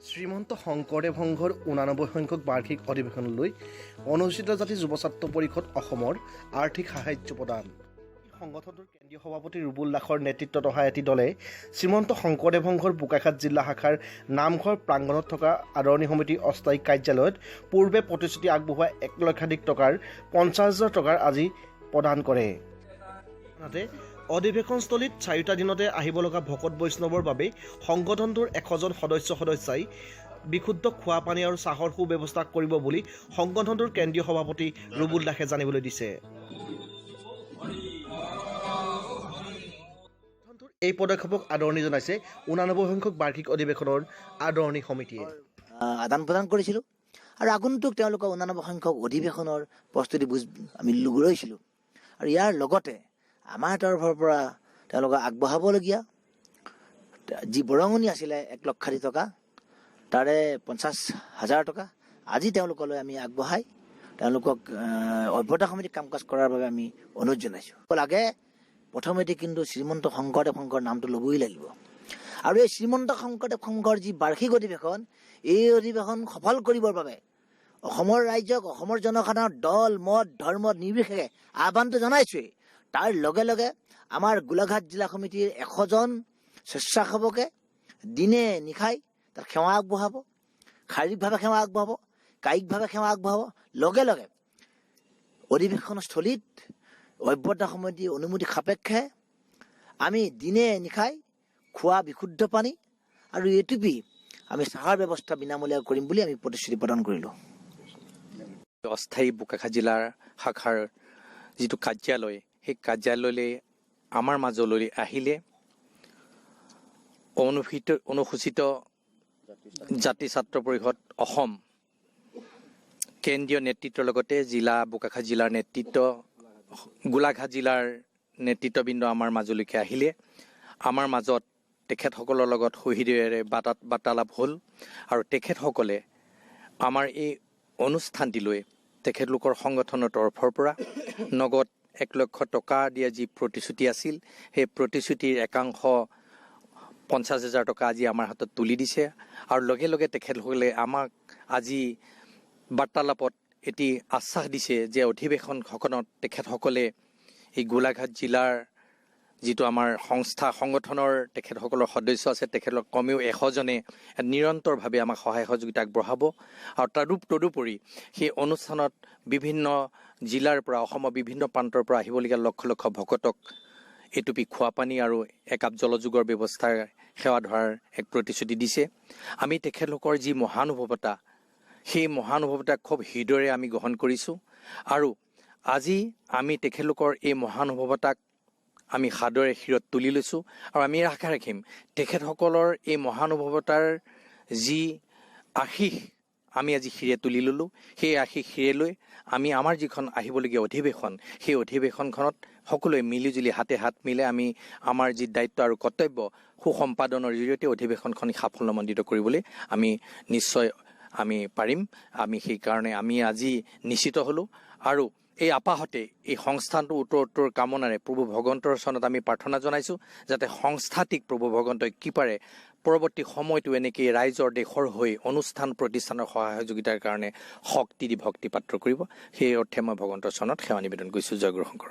শ্ৰীমন্ত শংকৰদেৱ সংঘৰ 89 সংখ্যক বাৰ্ষিক অধিৱেশনলৈ অনুসূচিত জাতি যুৱ ছাত্ৰ পৰিষদ অসমৰ আৰ্থিক সাহায্য প্ৰদান। সংগঠনটোৰ কেন্দ্ৰীয় সভাপতি ৰুবুল দাসৰ নেতৃত্বত অহা এটি দলে শ্ৰীমন্ত শংকৰদেৱ সংঘৰ বোকাখাট জিলা শাখাৰ নামঘৰ প্ৰাংগণত থকা আদৰণী সমিতিৰ অস্থায়ী কাৰ্যালয়ত পূৰ্বে প্ৰতিশ্ৰুতি আগবঢ়োৱা 1 লক্ষাধিক টকাৰ 50,000 টকাৰ আজি প্ৰদান কৰে। আনহাতে অধিৱেশনস্থলীত 4টা দিনতে আহিব লগা ভকত বৈষ্ণৱৰ বাবে সংগঠনটোৰ 100জন সদস্যই বিশুদ্ধ খোৱা পানী আৰু চাহৰ সুব্যৱস্থা কৰিব বুলি সংগঠনটোৰ কেন্দ্ৰীয় সভাপতি ৰুবুল দাসে জানিবলৈ দিছে। এই পদক্ষেপক আদৰণি জনাইছে 89 সংখ্যক বাৰ্ষিক অধিৱেশনৰ আদৰণি সমিতিয়ে। আদান প্ৰদান কৰিছিলোঁ আৰু আগন্তুক তেওঁলোকৰ 89 সংখ্যক অধিৱেশনৰ প্ৰস্তুতি বুজ আমি লৈছিলোঁ আৰু ইয়াৰ লগতে আমাৰ তৰফৰ পৰা তেওঁলোকক আগবঢ়াবলগীয়া যি বৰঙণি আছিলে 1 লক্ষাধিক টকা তাৰে 50,000 টকা আজি তেওঁলোকলৈ আমি আগবঢ়াই তেওঁলোকক অভ্যৰ্থা সমিতিক কাম কাজ কৰাৰ বাবে আমি অনুৰোধ জনাইছোঁ। লাগে প্ৰথমতে কিন্তু শ্ৰীমন্ত শংকৰদেৱ সংঘৰ নামটো ল'বই লাগিব আৰু এই শ্ৰীমন্ত শংকৰদেৱ সংঘৰ যি বাৰ্ষিক অধিৱেশন এই অধিৱেশন সফল কৰিবৰ বাবে অসমৰ ৰাইজক অসমৰ জনসাধাৰণৰ দল মত ধৰ্ম নিৰ্বিশেষে আহ্বানটো জনাইছোৱেই। তাৰ লগে লগে আমাৰ গোলাঘাট জিলা সমিতিৰ 100জন স্বেচ্ছাসেৱকে দিনে নিশাই তাত সেৱা আগবঢ়াব, শাৰীৰিকভাৱে সেৱা আগবঢ়াব, কায়িকভাৱে সেৱা আগবঢ়াব। লগে লগে অধিৱেশনস্থলীত অভ্যৰ্থা সমিতিৰ অনুমতি সাপেক্ষে আমি দিনে নিশাই খোৱা বিশুদ্ধ পানী আৰু এটুপি আমি চাহৰ ব্যৱস্থা বিনামূলীয়া কৰিম বুলি আমি প্ৰতিশ্ৰুতি প্ৰদান কৰিলোঁ। অস্থায়ী বোকাখাট জিলাৰ শাখাৰ যিটো কাৰ্যালয় সেই কাৰ্যালয়লৈ আমাৰ মাজলৈ আহিলে অনুসূচিত জাতি ছাত্ৰ পৰিষদ অসম কেন্দ্ৰীয় নেতৃত্বৰ লগতে বোকাখাট জিলাৰ নেতৃত্ব গোলাঘাট জিলাৰ নেতৃত্ববৃন্দ আমাৰ মাজলৈকে আহিলে। আমাৰ মাজত তেখেতসকলৰ লগত সহিৰেৰে বাৰ্তালাপ হ'ল আৰু তেখেতসকলে আমাৰ এই অনুষ্ঠানটিলৈ তেখেতলোকৰ সংগঠনৰ তৰফৰ পৰা নগদ 1 লক্ষ টকা দিয়া যি প্ৰতিশ্ৰুতি আছিল সেই প্ৰতিশ্ৰুতিৰ একাংশ 50,000 টকা আজি আমাৰ হাতত তুলি দিছে আৰু লগে লগে তেখেতসকলে আমাক আজি বাৰ্তালাপত এটি আশ্বাস দিছে যে অধিৱেশনখনত তেখেতসকলে এই গোলাঘাট জিলাৰ যিটো আমাৰ সংগঠনৰ তেখেতসকলৰ সদস্য আছে তেখেতলোক কমেও 100জনে নিৰন্তৰভাৱে আমাক সহায় সহযোগিতা আগবঢ়াব আৰু তদুপৰি সেই অনুষ্ঠানত বিভিন্ন জিলাৰ পৰা অসমৰ বিভিন্ন প্ৰান্তৰ পৰা আহিবলগীয়া লক্ষ লক্ষ ভকতক এটুপি খোৱা পানী আৰু একাপ জলযোগৰ ব্যৱস্থাৰ সেৱা ধৰাৰ এক প্ৰতিশ্ৰুতি দিছে। আমি তেখেতলোকৰ যি মহানুভৱতা সেই মহানুভৱতাক খুব হৃদয়েৰে আমি গ্ৰহণ কৰিছোঁ আৰু আজি আমি তেখেতলোকৰ এই মহানুভৱতাক আমি সাদৰে শিৰত তুলি লৈছোঁ আৰু আমি আশা ৰাখিম তেখেতসকলৰ এই মহানুভৱতাৰ যি আশীষ আমি আজি শিৰে তুলি ল'লোঁ সেই আশীষ শিৰে লৈ আমি আমাৰ যিখন আহিবলগীয়া অধিৱেশন সেই অধিৱেশনখনত সকলোৱে মিলিজুলি হাতে হাত মিলাই আমি আমাৰ যি দায়িত্ব আৰু কৰ্তব্য সুসম্পাদনৰ জৰিয়তে অধিৱেশনখন সাফল্যমণ্ডিত কৰিবলৈ আমি নিশ্চয় পাৰিম। আমি সেইকাৰণে আমি আজি নিশ্চিত হ'লোঁ আৰু এই আপাহতে এই সংস্থানটো উত্তৰ কামনাৰে প্ৰভু ভগৱন্তৰ চৰণত আমি প্ৰাৰ্থনা জনাইছোঁ যাতে সংস্থাটিক প্ৰভু ভগৱন্তই কি পাৰে পৰৱৰ্তী সময়টো এনেকৈ ৰাইজৰ দেশৰ হৈ অনুষ্ঠান প্ৰতিষ্ঠানৰ সহায় সহযোগিতাৰ কাৰণে শক্তি দি ভক্তি পাত্ৰ কৰিব। সেই অৰ্থে মই ভগৱন্তৰ চৰণত সেৱা নিবেদন কৰিছোঁ। জয় গুৰু শংকৰ।